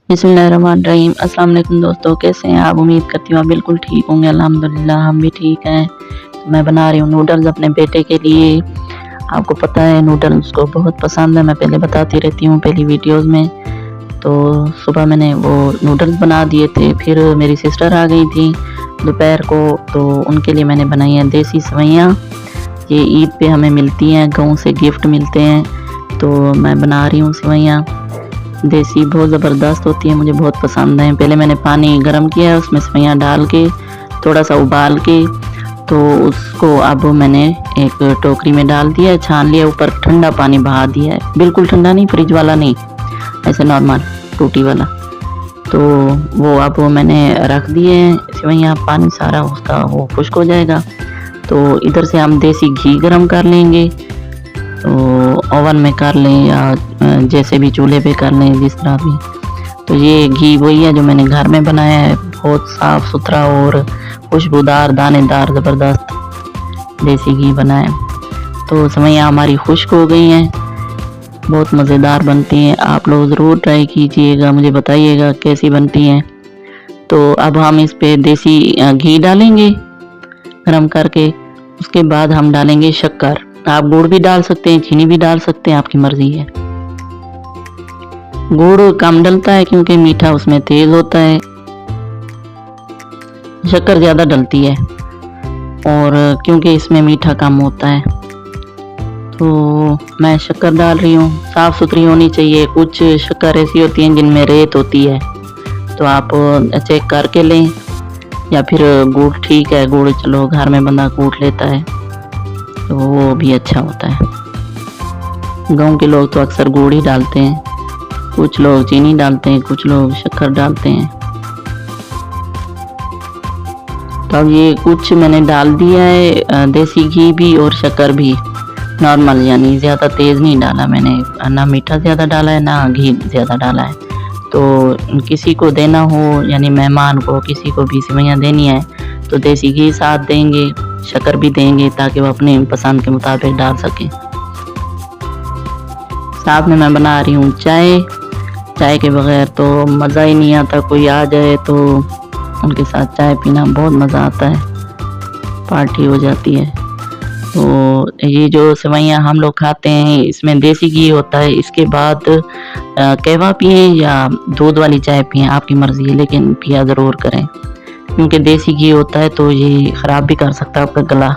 बिस्मिल्लाहिर्रहमानिर्रहीम। अस्सलाम वालेकुम दोस्तों, कैसे हैं आप? उम्मीद करती हूँ आप बिल्कुल ठीक होंगे। अल्हम्दुलिल्लाह हम भी ठीक हैं। तो मैं बना रही हूँ नूडल्स अपने बेटे के लिए। आपको पता है नूडल्स को बहुत पसंद है, मैं पहले बताती रहती हूँ पहली वीडियोस में। तो सुबह मैंने वो नूडल्स बना दिए थे, फिर मेरी सिस्टर आ गई थी दोपहर को, तो उनके लिए मैंने बनाई हैं देसी सेवइयाँ। ये ईद पे हमें मिलती हैं, गाँव से गिफ्ट मिलते हैं, तो मैं बना रही हूँ सेवइयाँ। देसी बहुत ज़बरदस्त होती है, मुझे बहुत पसंद है। पहले मैंने पानी गर्म किया है, उसमें सेवइयाँ डाल के थोड़ा सा उबाल के, तो उसको अब मैंने एक टोकरी में डाल दिया है, छान लिया, ऊपर ठंडा पानी बहा दिया है, बिल्कुल ठंडा नहीं, फ्रिज वाला नहीं, ऐसे नॉर्मल टूटी वाला। तो वो अब मैंने रख दिए हैं सेवइयाँ, पानी सारा उसका वो खुश्क हो जाएगा। तो इधर से हम देसी घी गरम कर लेंगे, तो ओवन में कर लें या जैसे भी चूल्हे पे कर लें, जिस तरह भी। तो ये घी वही है जो मैंने घर में बनाया है, बहुत साफ़ सुथरा और खुशबूदार दानेदार ज़बरदस्त देसी घी बनाए। तो सेवइयाँ हमारी खुश्क हो गई हैं, बहुत मज़ेदार बनती हैं। आप लोग ज़रूर ट्राई कीजिएगा, मुझे बताइएगा कैसी बनती हैं। तो अब हम इस पे देसी घी डालेंगे गरम करके, उसके बाद हम डालेंगे शक्कर। आप गुड़ भी डाल सकते हैं, चीनी भी डाल सकते हैं, आपकी मर्जी है। गुड़ कम डलता है क्योंकि मीठा उसमें तेज होता है, शक्कर ज़्यादा डलती है और क्योंकि इसमें मीठा कम होता है। तो मैं शक्कर डाल रही हूँ, साफ़ सुथरी होनी चाहिए। कुछ शक्कर ऐसी होती हैं जिनमें रेत होती है, तो आप चेक करके लें, या फिर गुड़ ठीक है, गुड़ चलो घर में बंदा कूट लेता है तो वो भी अच्छा होता है। गाँव के लोग तो अक्सर गुड़ ही डालते हैं, कुछ लोग चीनी डालते हैं, कुछ लोग शक्कर डालते हैं। तो अब ये कुछ मैंने डाल दिया है, देसी घी भी और शक्कर भी नॉर्मल, यानी ज़्यादा तेज़ नहीं डाला मैंने, ना मीठा ज़्यादा डाला है ना घी ज़्यादा डाला है। तो किसी को देना हो, यानी मेहमान को किसी को भी सेवइयाँ देनी है तो देसी घी साथ देंगे, शक्कर भी देंगे, ताकि वो अपने पसंद के मुताबिक डाल सकें। साथ में मैं बना रही हूँ चाय। चाय के बगैर तो मज़ा ही नहीं आता, कोई आ जाए तो उनके साथ चाय पीना बहुत मज़ा आता है, पार्टी हो जाती है। तो ये जो सेवइयाँ हम लोग खाते हैं इसमें देसी घी होता है। इसके बाद कहवा पिएँ या दूध वाली चाय पिएँ, आपकी मर्ज़ी है, लेकिन पिया ज़रूर करें, क्योंकि देसी घी होता है तो ये ख़राब भी कर सकता है आपका गला।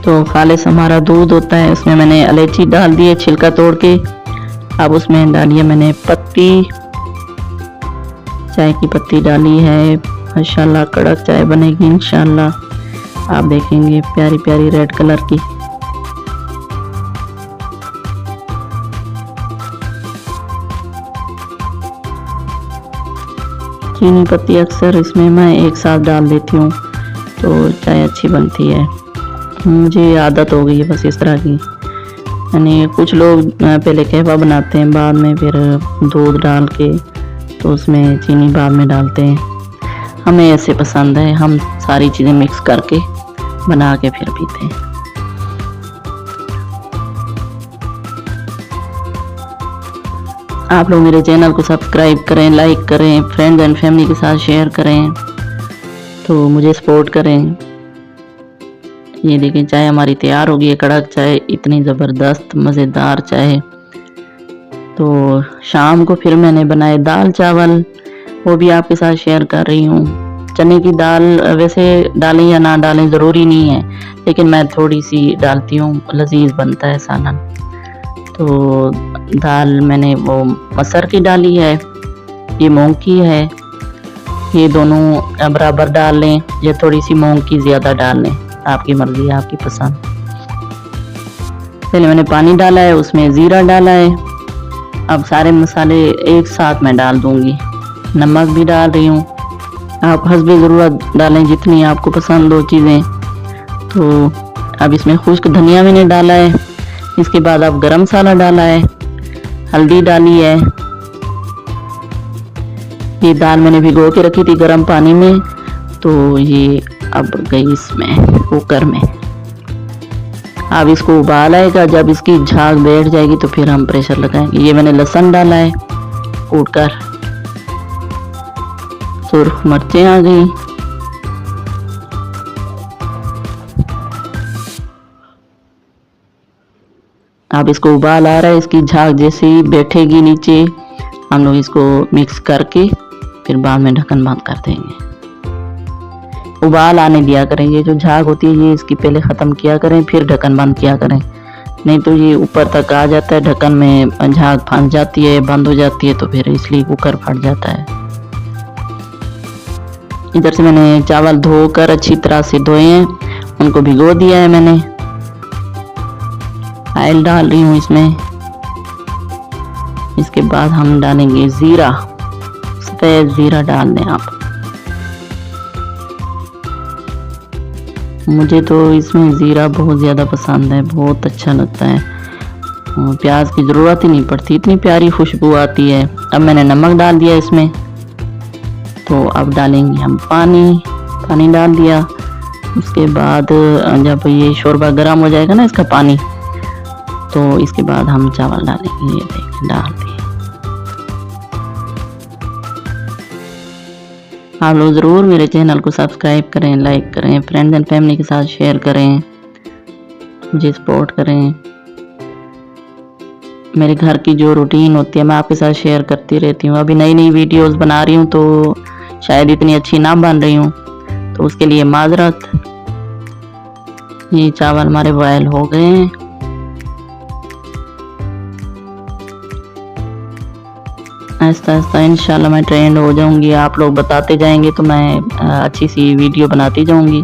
तो खालिस हमारा दूध होता है, उसमें मैंने इलायची डाल दी है छिलका तोड़ के। अब उसमें डालिए मैंने पत्ती, चाय की पत्ती डाली है। माशाल्लाह कड़क चाय बनेगी इंशाल्लाह, आप देखेंगे प्यारी प्यारी रेड कलर की। चीनी पत्ती अक्सर इसमें मैं एक साथ डाल देती हूँ, तो चाय अच्छी बनती है। मुझे आदत हो गई है बस इस तरह की, यानी कुछ लोग पहले कहवा बनाते हैं, बाद में फिर दूध डाल के, तो उसमें चीनी बाद में डालते हैं। हमें ऐसे पसंद है, हम सारी चीज़ें मिक्स करके बना के फिर पीते हैं। आप लोग मेरे चैनल को सब्सक्राइब करें, लाइक करें, फ्रेंड्स एंड फैमिली के साथ शेयर करें, तो मुझे सपोर्ट करें। ये देखें चाय हमारी तैयार हो गई है, कड़क चाय, इतनी ज़बरदस्त मज़ेदार चाय। तो शाम को फिर मैंने बनाए दाल चावल, वो भी आपके साथ शेयर कर रही हूँ। चने की दाल वैसे डालें या ना डालें ज़रूरी नहीं है, लेकिन मैं थोड़ी सी डालती हूँ, लजीज बनता है सालन। तो दाल मैंने वो मसर की डाली है, ये मूंग की है, ये दोनों बराबर डाल लें या थोड़ी सी मूंग की ज़्यादा डाल लें, आपकी मर्ज़ी है, आपकी पसंद। पहले मैंने पानी डाला है, उसमें ज़ीरा डाला है। अब सारे मसाले एक साथ मैं डाल दूंगी, नमक भी डाल रही हूँ, आप हस्बे ज़रूरत डालें जितनी आपको पसंद हो चीज़ें। तो अब इसमें खुश्क धनिया मैंने डाला है, इसके बाद अब गरम मसाला डाला है, हल्दी डाली है। ये दाल मैंने भिगो के रखी थी गर्म पानी में, तो ये अब गई इसमें कुकर में। अब इसको उबाल आएगा, जब इसकी झाग बैठ जाएगी तो फिर हम प्रेशर लगाएंगे। ये मैंने लहसुन डाला है कूट कर, सुर्ख मिर्चें आ गई, अब इसको उबाल आ रहा है। इसकी झाग जैसे ही बैठेगी नीचे, हम लोग इसको मिक्स करके फिर बाद में ढक्कन बंद कर देंगे। उबाल आने दिया करें, ये जो झाग होती है ये इसकी पहले ख़त्म किया करें, फिर ढक्कन बंद किया करें, नहीं तो ये ऊपर तक आ जाता है, ढक्कन में झाग फंस जाती है, बंद हो जाती है, तो फिर इसलिए कुकर फट जाता है। इधर से मैंने चावल धोकर अच्छी तरह से धोए हैं, उनको भिगो दिया है मैंने। ऑयल डाल रही हूँ इसमें। इसके बाद हम डालेंगे ज़ीरा, सफ़ेद ज़ीरा डाल दें आप। मुझे तो इसमें ज़ीरा बहुत ज़्यादा पसंद है, बहुत अच्छा लगता है। प्याज की ज़रूरत ही नहीं पड़ती, इतनी प्यारी खुशबू आती है। अब मैंने नमक डाल दिया इसमें, तो अब डालेंगे हम पानी डाल दिया। उसके बाद जब ये शोरबा गर्म हो जाएगा ना इसका पानी, तो इसके बाद हम चावल डालेंगे। ये देखिए डाल दिए। आप लोग ज़रूर मेरे चैनल को सब्सक्राइब करें, लाइक करें, फ्रेंड्स एंड फैमिली के साथ शेयर करें, मुझे सपोर्ट करें। मेरे घर की जो रूटीन होती है मैं आपके साथ शेयर करती रहती हूँ। अभी नई नई वीडियोस बना रही हूँ तो शायद इतनी अच्छी ना बन रही हूँ, तो उसके लिए माजरत। ये चावल हमारे बॉयल हो गए हैं। आहिस्ता आहिस्ता इंशाल्लाह मैं ट्रेंड हो जाऊंगी, आप लोग बताते जाएंगे तो मैं अच्छी सी वीडियो बनाती जाऊंगी।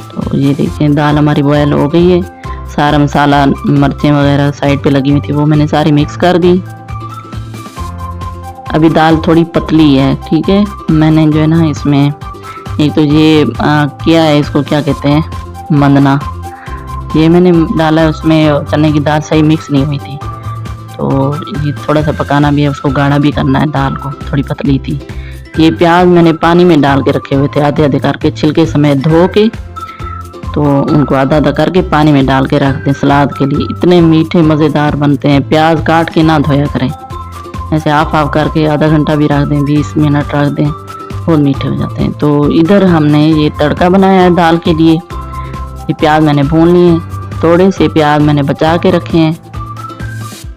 तो ये देखिए दाल हमारी बॉयल हो गई है। सारा मसाला, मिर्चें वगैरह साइड पे लगी हुई थी, वो मैंने सारी मिक्स कर दी। अभी दाल थोड़ी पतली है, ठीक है। मैंने जो है ना इसमें एक तो ये किया है, इसको क्या कहते हैं, मंदना, ये मैंने डाला है। उसमें चने की दाल सही मिक्स नहीं हुई थी, तो ये थोड़ा सा पकाना भी है, उसको गाढ़ा भी करना है। दाल को थोड़ी पतली थी। ये प्याज मैंने पानी में डाल के रखे हुए थे, आधे आधे करके छिलके समेत धो के, तो उनको आधा आधा करके पानी में डाल के रख दें सलाद के लिए। इतने मीठे मज़ेदार बनते हैं। प्याज काट के ना धोया करें, ऐसे हाफ करके आधा घंटा भी रख दें, 20 मिनट रख दें, बहुत मीठे हो जाते हैं। तो इधर हमने ये तड़का बनाया है दाल के लिए। ये प्याज मैंने भून लिए, थोड़े से प्याज मैंने बचा के रखे हैं,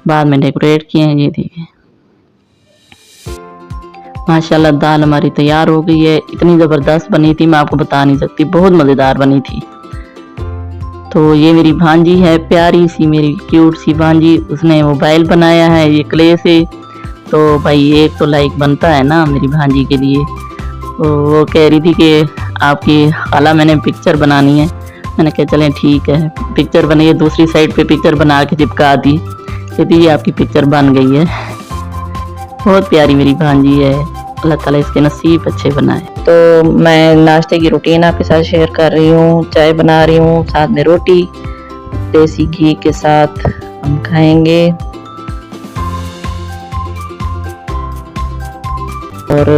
बाद में डेकोरेट किए हैं। ये देखिए माशाल्लाह दाल हमारी तैयार हो गई है। इतनी ज़बरदस्त बनी थी, मैं आपको बता नहीं सकती, बहुत मज़ेदार बनी थी। तो ये मेरी भांजी है, प्यारी सी मेरी क्यूट सी भांजी, उसने मोबाइल बनाया है ये क्ले से। तो भाई एक तो लाइक बनता है ना मेरी भांजी के लिए। तो वो कह रही थी कि आपकी खाला मैंने पिक्चर बनानी है। मैंने कहा चलें ठीक है, पिक्चर बनी है। दूसरी साइड पे पिक्चर बना के चिपका दी, कहती ये आपकी पिक्चर बन गई है। बहुत प्यारी मेरी भांजी है, अल्लाह ताला इसके नसीब अच्छे बनाए। तो मैं नाश्ते की रूटीन आपके साथ शेयर कर रही हूँ। चाय बना रही हूँ, साथ में रोटी देसी घी के साथ हम खाएंगे। और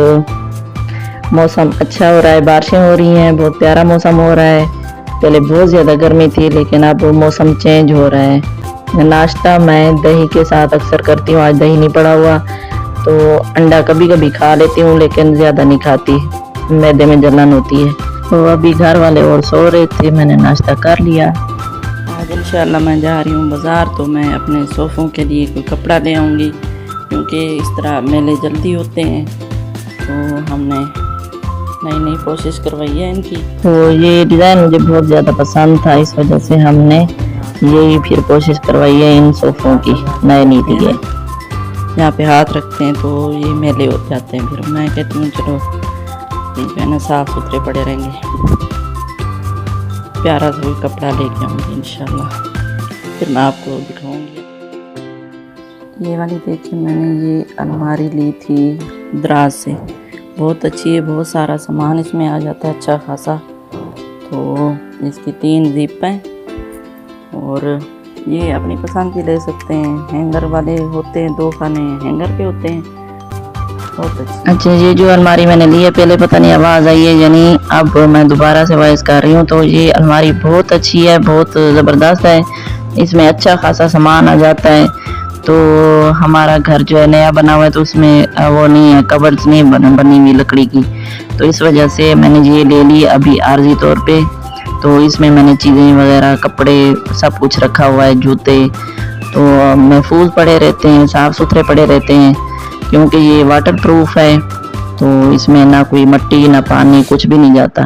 मौसम अच्छा हो रहा है, बारिशें हो रही हैं, बहुत प्यारा मौसम हो रहा है। पहले बहुत ज़्यादा गर्मी थी, लेकिन अब मौसम चेंज हो रहा है। नाश्ता मैं दही के साथ अक्सर करती हूँ, आज दही नहीं पड़ा हुआ, तो अंडा कभी कभी खा लेती हूँ, लेकिन ज़्यादा नहीं खाती, मैदे में जलन होती है। तो अभी घर वाले और सो रहे थे, मैंने नाश्ता कर लिया। आज इंशाल्लाह मैं जा रही हूँ बाज़ार, तो मैं अपने सोफ़ों के लिए कोई कपड़ा ले आऊँगी, क्योंकि इस तरह मेले जल्दी होते हैं। तो हमने नई नई कोशिश करवाई है इनकी। तो ये डिज़ाइन मुझे बहुत ज़्यादा पसंद था, इस वजह से हमने यही फिर कोशिश करवाई है इन सोफ़ों की, नए नहीं लिए। यहाँ पे हाथ रखते हैं तो ये मैले हो जाते हैं। फिर मैं कहती हूँ चलो ये जो है ना साफ़ सुथरे पड़े रहेंगे। प्यारा सा कोई कपड़ा लेके आऊँगी इंशाल्लाह, फिर मैं आपको दिखाऊँगी। ये वाली देखिए, मैंने ये अलमारी ली थी दराज से, बहुत अच्छी है, बहुत सारा सामान इसमें आ जाता है अच्छा खासा। तो इसकी 3 जिप हैं, और ये अपनी पसंद की ले सकते हैं। हैंगर वाले होते हैं, 2 खाने हैंगर के होते हैं, अच्छा, ये जो अलमारी मैंने ली है, पहले पता नहीं आवाज़ आई है या नहीं, अब मैं दोबारा से वॉइस कर रही हूँ। तो ये अलमारी बहुत अच्छी है, बहुत ज़बरदस्त है, इसमें अच्छा खासा सामान आ जाता है। तो हमारा घर जो है नया बना हुआ है, तो उसमें वो नहीं है, कबर्ड्स नहीं बनी हुई लकड़ी की, तो इस वजह से मैंने ये ले ली अभी आर्जी तौर पे। तो इसमें मैंने चीज़ें वगैरह, कपड़े, सब कुछ रखा हुआ है, जूते, तो महफूज पड़े रहते हैं, साफ़ सुथरे पड़े रहते हैं, क्योंकि ये वाटर प्रूफ है। तो इसमें ना कोई मिट्टी ना पानी कुछ भी नहीं जाता,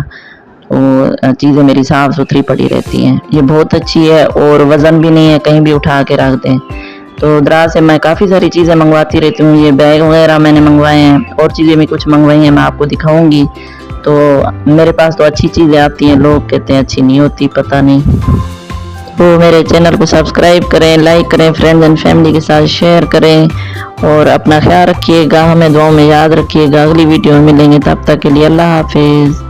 तो चीज़ें मेरी साफ़ सुथरी पड़ी रहती हैं। ये बहुत अच्छी है और वज़न भी नहीं है, कहीं भी उठा के रख दें। तो दराज से मैं काफ़ी सारी चीज़ें मंगवाती रहती हूँ, ये बैग वगैरह मैंने मंगवाए हैं, और चीज़ें भी कुछ मंगवाई हैं, मैं आपको दिखाऊंगी। तो मेरे पास तो अच्छी चीज़ें आती हैं, लोग कहते हैं अच्छी नहीं होती, पता नहीं। तो मेरे चैनल को सब्सक्राइब करें, लाइक करें, फ्रेंड्स एंड फैमिली के साथ शेयर करें, और अपना ख्याल रखिएगा, हमें दुआओं में याद रखिएगा। अगली वीडियो में मिलेंगे, तब तक के लिए अल्लाह हाफिज़।